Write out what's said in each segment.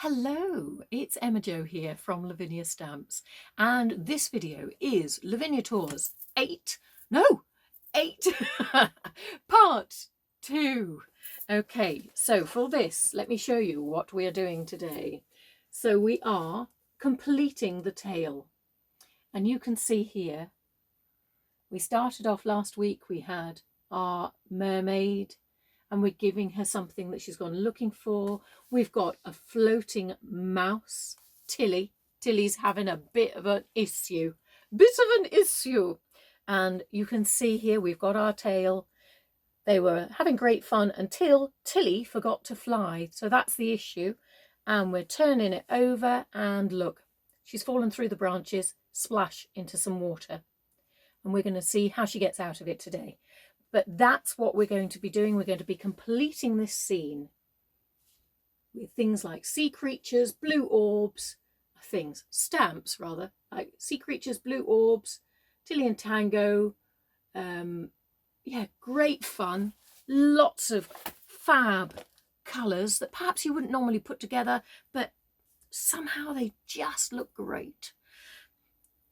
Hello, it's Emma Jo here from Lavinia Stamps, and this video is Lavinia Tours 8, part 2. Okay, so for this, let me show you what we are doing today. So we are completing the tail, and you can see here, we started off last week, we had our mermaid, and we're giving her something that she's gone looking for. We've got a floating mouse, Tilly. Tilly's having a bit of an issue. And you can see here we've got our tail. They were having great fun until Tilly forgot to fly. So that's the issue. And we're turning it over and look, she's fallen through the branches, splash into some water. And we're going to see how she gets out of it today. But that's what we're going to be doing. We're going to be completing this scene with things like sea creatures, blue orbs, stamps rather, like sea creatures, blue orbs, Tilly and Tango. Yeah, great fun. Lots of fab colours that perhaps you wouldn't normally put together, but somehow they just look great.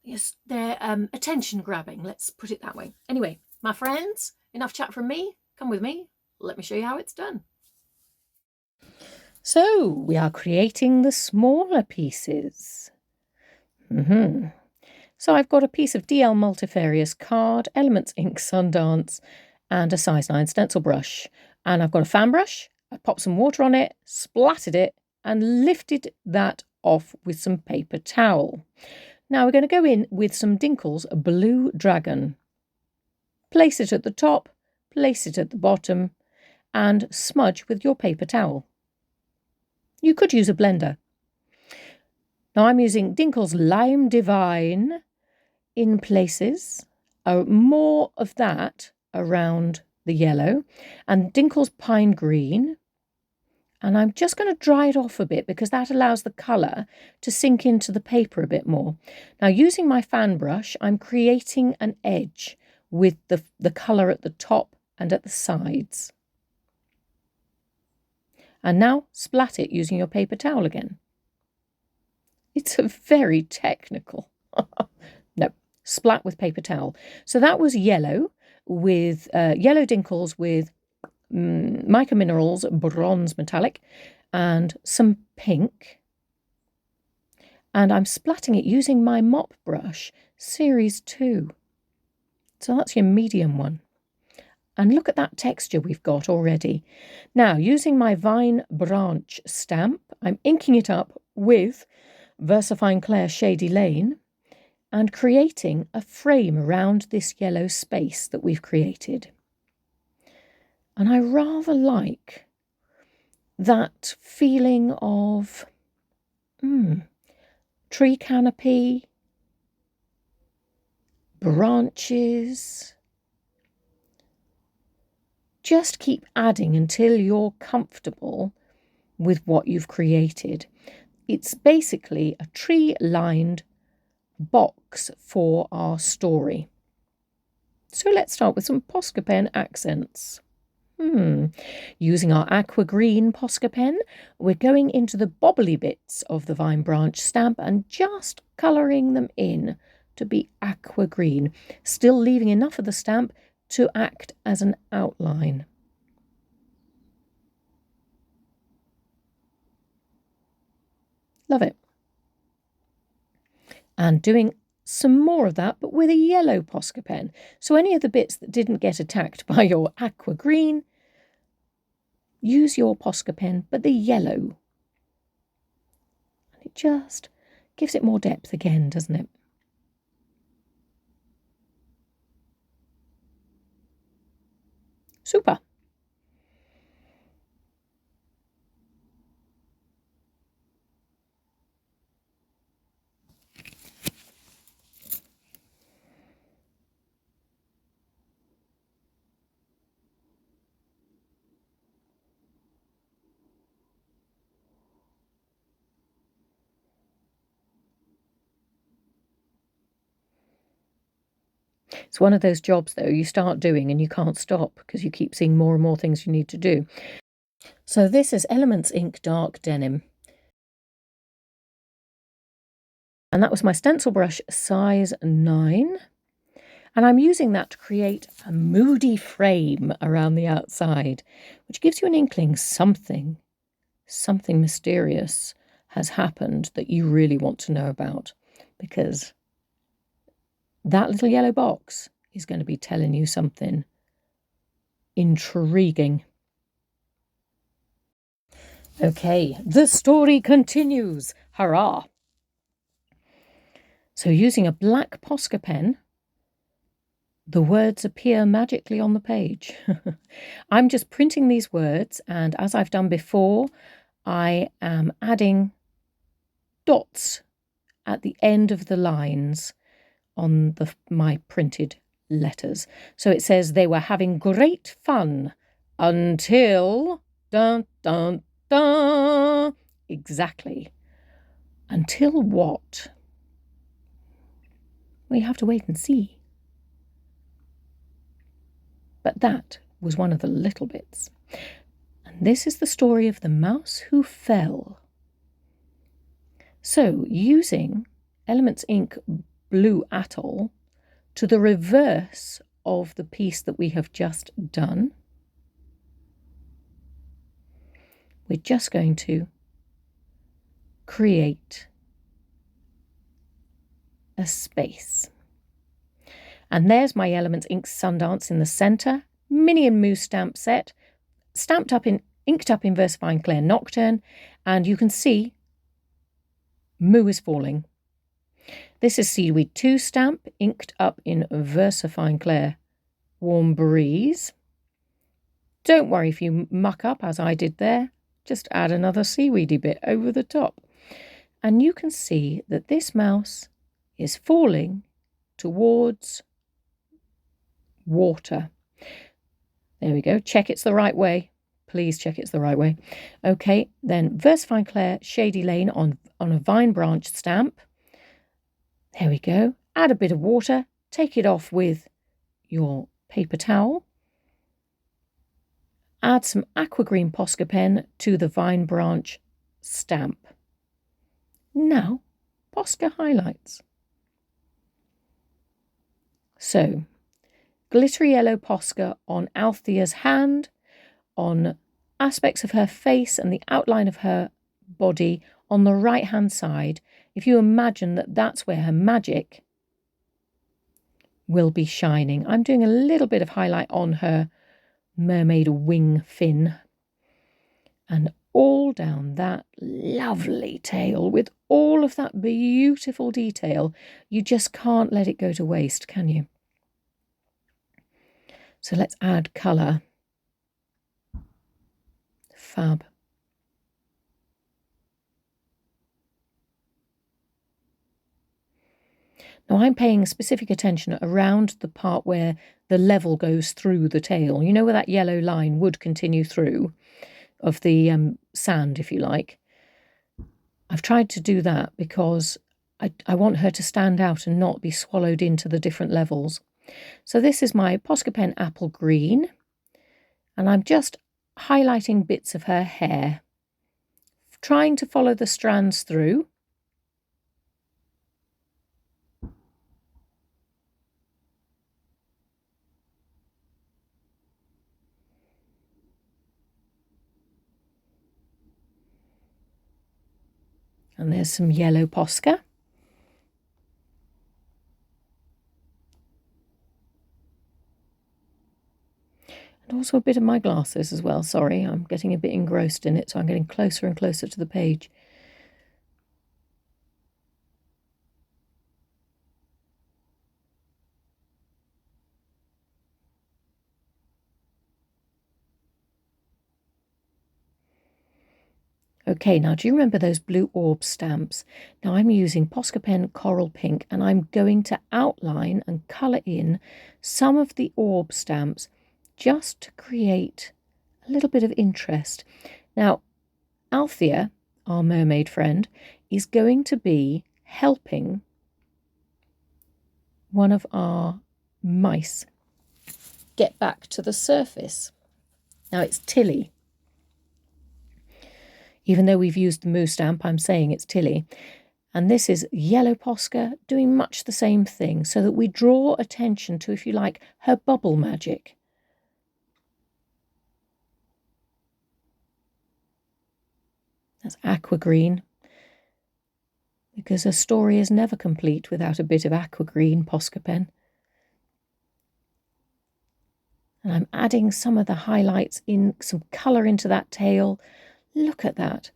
Yes, they're attention grabbing, let's put it that way. Anyway, my friends, enough chat from me. Come with me. Let me show you how it's done. So we are creating the smaller pieces. So I've got a piece of DL Multifarious card, Elements Ink Sundance, and a size 9 stencil brush. And I've got a fan brush. I popped some water on it, splattered it, and lifted that off with some paper towel. Now we're going to go in with some Dinkle's Blue Dragon. Place it at the top, place it at the bottom, and smudge with your paper towel. You could use a blender. Now I'm using Dinkle's Lime Divine in places, more of that around the yellow, and Dinkle's Pine Green. And I'm just going to dry it off a bit because that allows the colour to sink into the paper a bit more. Now using my fan brush, I'm creating an edge with the colour at the top and at the sides. And now splat it using your paper towel again. It's a very technical. No, splat with paper towel. So that was yellow with yellow Dinkles with Mica Minerals Bronze Metallic and some pink. And I'm splatting it using my mop brush, Series 2. So that's your medium one. And look at that texture we've got already. Now, using my Vine Branch stamp, I'm inking it up with VersaFine Clair Shady Lane and creating a frame around this yellow space that we've created. And I rather like that feeling of tree canopy, branches. Just keep adding until you're comfortable with what you've created. It's basically a tree-lined box for our story. So let's start with some Posca Pen Accents. Using our aqua green Posca pen, we're going into the bobbly bits of the Vine Branch stamp and just colouring them in to be aqua green, still leaving enough of the stamp to act as an outline. Love it. And doing some more of that, but with a yellow Posca pen. So any of the bits that didn't get attacked by your aqua green, use your Posca pen, but the yellow. And it just gives it more depth again, doesn't it? Super. It's one of those jobs, though, you start doing and you can't stop because you keep seeing more and more things you need to do. So this is Elements Ink Dark Denim. And that was my stencil brush size 9. And I'm using that to create a moody frame around the outside, which gives you an inkling something mysterious has happened that you really want to know about, because that little yellow box is going to be telling you something intriguing. Okay, the story continues. Hurrah! So using a black Posca pen, the words appear magically on the page. I'm just printing these words, and as I've done before, I am adding dots at the end of the lines on my printed letters. So it says they were having great fun until... Dun, dun, dun. Exactly. Until what? We have to wait and see. But that was one of the little bits. And this is the story of the mouse who fell. So, using Elements Ink Blue Atoll to the reverse of the piece that we have just done, we're just going to create a space. And there's my Elements Ink Sundance in the centre, Minnie and Moo stamp set, inked up in VersaFine Clair Nocturne, and you can see Moo is falling. This is Seaweed 2 stamp, inked up in VersaFine Clair Warm Breeze. Don't worry if you muck up as I did there, just add another seaweedy bit over the top. And you can see that this mouse is falling towards water. There we go. Check it's the right way. Please check it's the right way. Okay, then VersaFine Clair Shady Lane on a vine branch stamp. There we go. Add a bit of water. Take it off with your paper towel. Add some aqua green Posca pen to the vine branch stamp. Now, Posca highlights. So, glittery yellow Posca on Althea's hand, on aspects of her face and the outline of her body on the right hand side. If you imagine that that's where her magic will be shining. I'm doing a little bit of highlight on her mermaid wing fin, and all down that lovely tail with all of that beautiful detail. You just can't let it go to waste, can you? So let's add colour. Fab. Now I'm paying specific attention around the part where the level goes through the tail. You know where that yellow line would continue through, of the sand, if you like. I've tried to do that because I want her to stand out and not be swallowed into the different levels. So this is my Posca Pen Apple Green, and I'm just highlighting bits of her hair, trying to follow the strands through. And there's some yellow Posca. And also a bit of my glasses as well. Sorry, I'm getting a bit engrossed in it, so I'm getting closer and closer to the page. Okay, now do you remember those blue orb stamps? Now I'm using Posca Pen Coral Pink, and I'm going to outline and colour in some of the orb stamps just to create a little bit of interest. Now, Althea, our mermaid friend, is going to be helping one of our mice get back to the surface. Now it's Tilly. Even though we've used the Moo stamp, I'm saying it's Tilly. And this is yellow Posca doing much the same thing, so that we draw attention to, if you like, her bubble magic. That's aqua green, because a story is never complete without a bit of aqua green Posca pen. And I'm adding some of the highlights in, some colour into that tail. Look at that.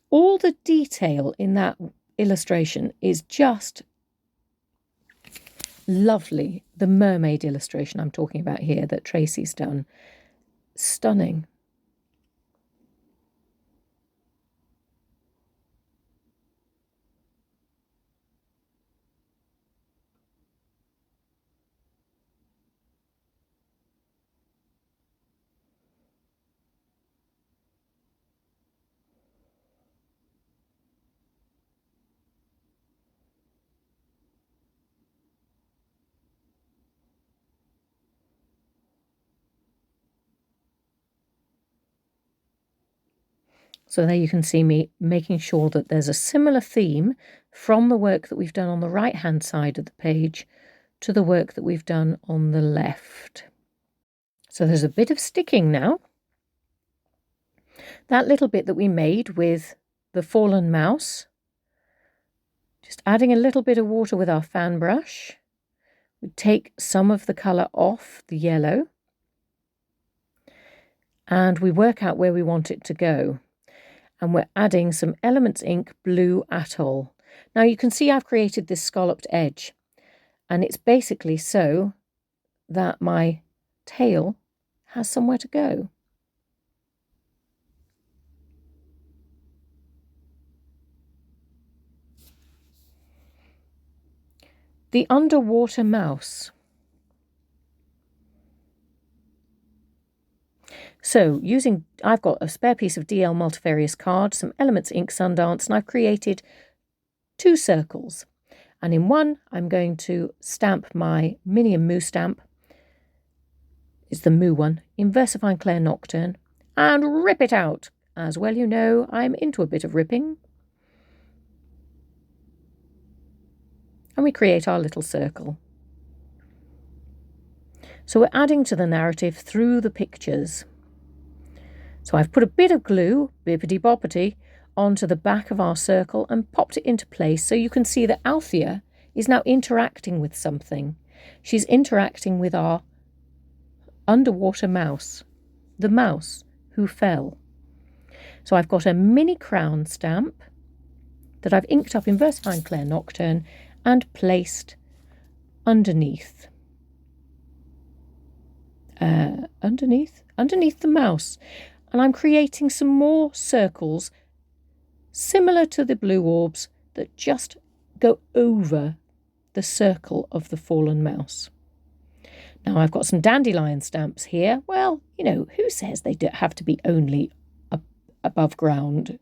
All the detail in that illustration is just lovely. The mermaid illustration I'm talking about here that Tracy's done. Stunning. So there you can see me making sure that there's a similar theme from the work that we've done on the right-hand side of the page to the work that we've done on the left. So there's a bit of sticking now. That little bit that we made with the fallen mouse, just adding a little bit of water with our fan brush. We take some of the colour off the yellow and we work out where we want it to go. And we're adding some Elements Ink Blue Atoll. Now you can see I've created this scalloped edge, and it's basically so that my tail has somewhere to go. The underwater mouse. So I've got a spare piece of DL multifarious card, some Elements Ink Sundance, and I've created 2 circles. And in one, I'm going to stamp my Minium Moo stamp. It's the Moo one, in Versafine Clair Nocturne, and rip it out. As well you know, I'm into a bit of ripping. And we create our little circle. So we're adding to the narrative through the pictures. So I've put a bit of glue, bippity-boppity, onto the back of our circle and popped it into place, so you can see that Althea is now interacting with something. She's interacting with our underwater mouse, the mouse who fell. So I've got a mini crown stamp that I've inked up in Versafine Clair Nocturne and placed underneath. Underneath the mouse. And I'm creating some more circles similar to the blue orbs that just go over the circle of the fallen mouse. Now I've got some dandelion stamps here. Well, you know, who says they have to be only above ground?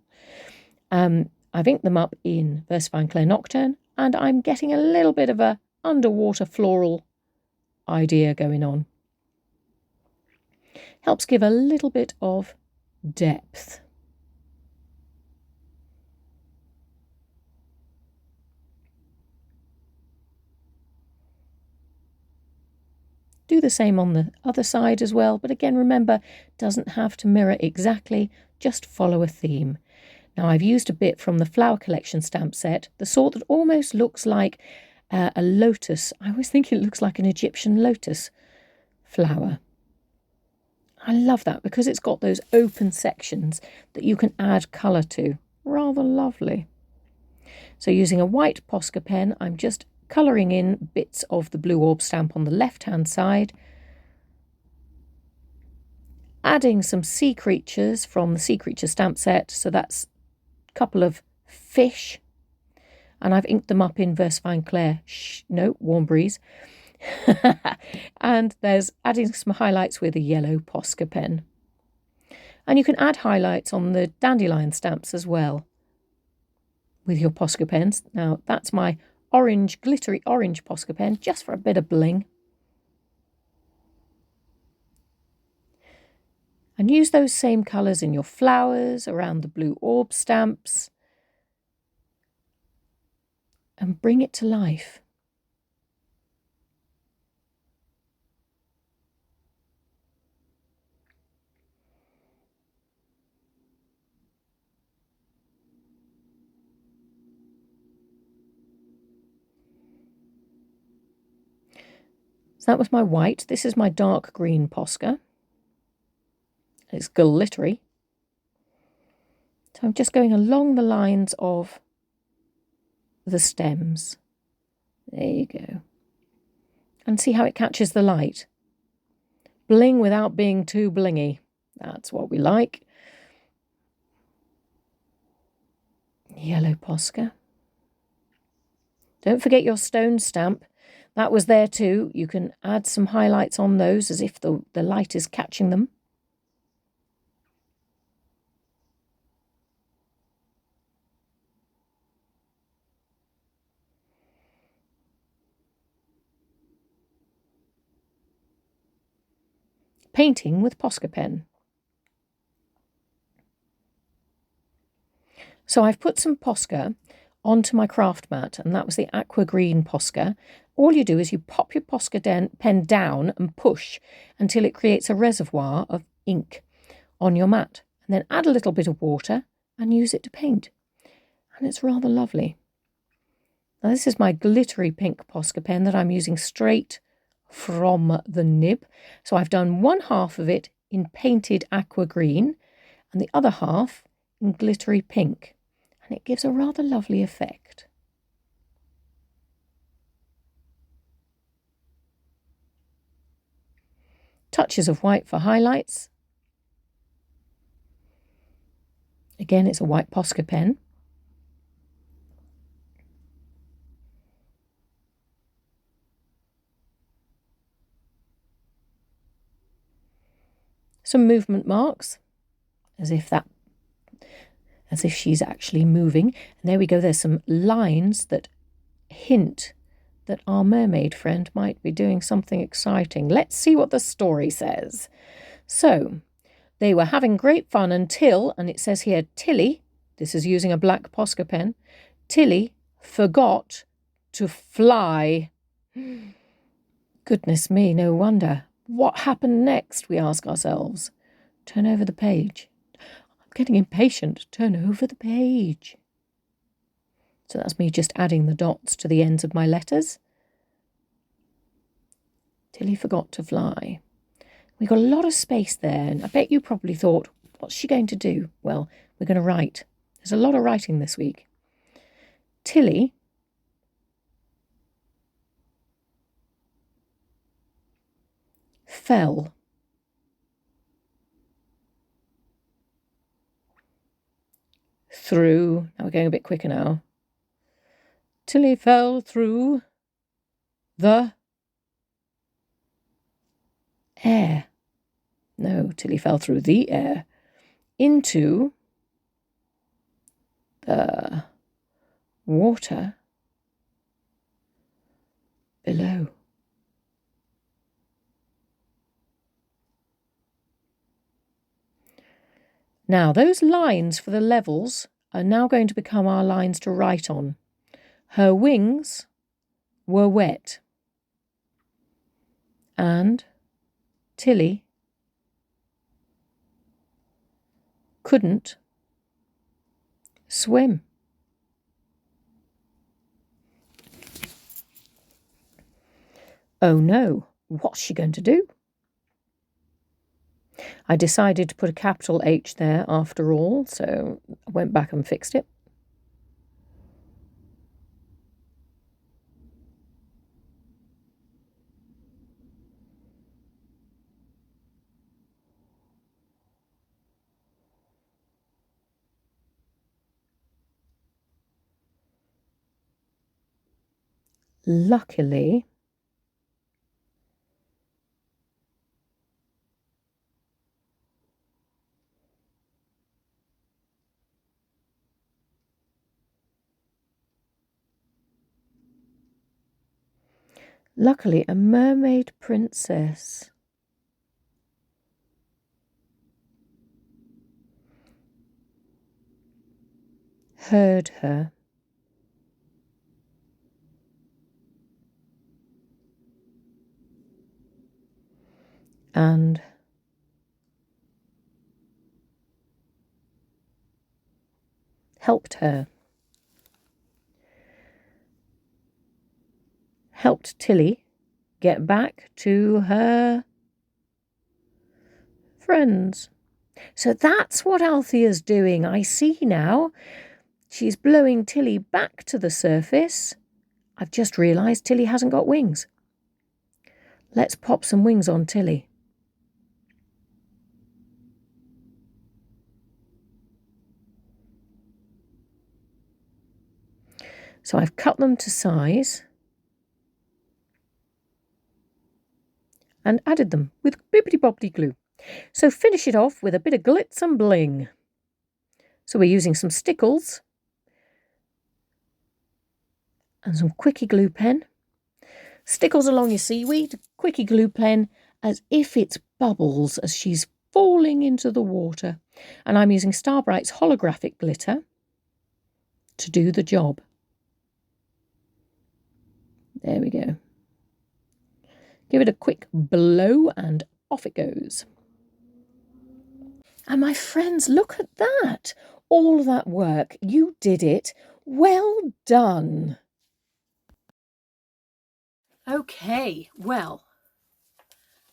I've inked them up in Versafine Clair Nocturne, and I'm getting a little bit of a underwater floral idea going on. Helps give a little bit of depth. Do the same on the other side as well, but again, remember, doesn't have to mirror exactly, just follow a theme. Now I've used a bit from the Flower Collection stamp set, the sort that almost looks like a lotus. I always think it looks like an Egyptian lotus flower. I love that because it's got those open sections that you can add colour to. Rather lovely. So using a white Posca pen, I'm just colouring in bits of the blue orb stamp on the left-hand side, adding some sea creatures from the Sea Creature stamp set, so that's a couple of fish, and I've inked them up in Versafine Clair, Warm Breeze, and there's adding some highlights with a yellow Posca pen. And you can add highlights on the dandelion stamps as well with your Posca pens. Now that's my orange, glittery orange Posca pen, just for a bit of bling. And use those same colours in your flowers, around the blue orb stamps. and bring it to life. So that was my white. This is my dark green Posca. It's glittery. So I'm just going along the lines of the stems. There you go. And see how it catches the light. Bling without being too blingy. That's what we like. Yellow Posca. Don't forget your stone stamp. That was there too. You can add some highlights on those as if the light is catching them. Painting with Posca pen. So I've put some Posca onto my craft mat, and that was the aqua green Posca. All you do is you pop your Posca pen down and push until it creates a reservoir of ink on your mat, and then add a little bit of water and use it to paint. And it's rather lovely. Now this is my glittery pink Posca pen that I'm using straight from the nib. So I've done one half of it in painted aqua green and the other half in glittery pink, and it gives a rather lovely effect. Touches of white for highlights. Again, it's a white Posca pen. Some movement marks, as if she's actually moving. And there we go, there's some lines that hint that our mermaid friend might be doing something exciting. Let's see what the story says. So, they were having great fun until, and it says here, Tilly, this is using a black Posca pen, Tilly forgot to fly. Goodness me, no wonder. What happened next, we ask ourselves. Turn over the page. I'm getting impatient. Turn over the page. So that's me just adding the dots to the ends of my letters. Tilly forgot to fly. We got a lot of space there, and I bet you probably thought, what's she going to do? Well, we're going to write. There's a lot of writing this week. Tilly fell through, now we're going a bit quicker now. Tilly fell through the air. No, Tilly fell through the air into the water below. Now, those lines for the levels are now going to become our lines to write on. Her wings were wet, and Tilly couldn't swim. Oh no, what's she going to do? I decided to put a capital H there after all, so I went back and fixed it. Luckily, a mermaid princess heard her and helped her. Helped Tilly get back to her friends. So that's what Althea's doing. I see now. She's blowing Tilly back to the surface. I've just realised Tilly hasn't got wings. Let's pop some wings on Tilly. So I've cut them to size and added them with bibbidi-bobbidi glue. So finish it off with a bit of glitz and bling. So we're using some stickles and some quickie glue pen. Stickles along your seaweed, quickie glue pen as if it's bubbles as she's falling into the water. And I'm using Starbright's holographic glitter to do the job. There we go. Give it a quick blow and off it goes. And my friends, look at that. All of that work. You did it. Well done. Okay, well,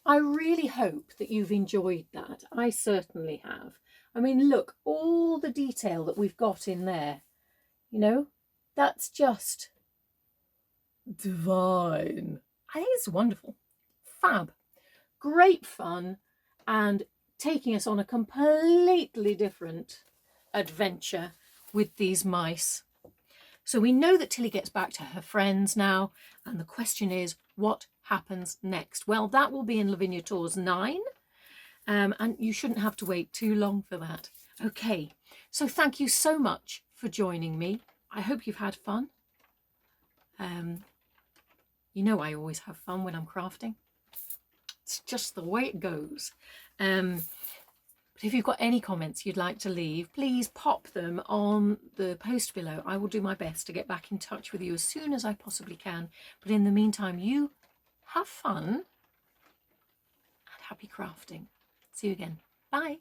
I really hope that you've enjoyed that. I certainly have. I mean, look, all the detail that we've got in there, you know, that's just divine. I think it's wonderful. Fab. Great fun and taking us on a completely different adventure with these mice. So we know that Tilly gets back to her friends now, and the question is, what happens next? Well, that will be in Lavinia Tours 9, and you shouldn't have to wait too long for that. Okay, so thank you so much for joining me. I hope you've had fun. You know I always have fun when I'm crafting. It's just the way it goes. But if you've got any comments you'd like to leave, please pop them on the post below. I will do my best to get back in touch with you as soon as I possibly can. But in the meantime, you have fun and happy crafting. See you again. Bye.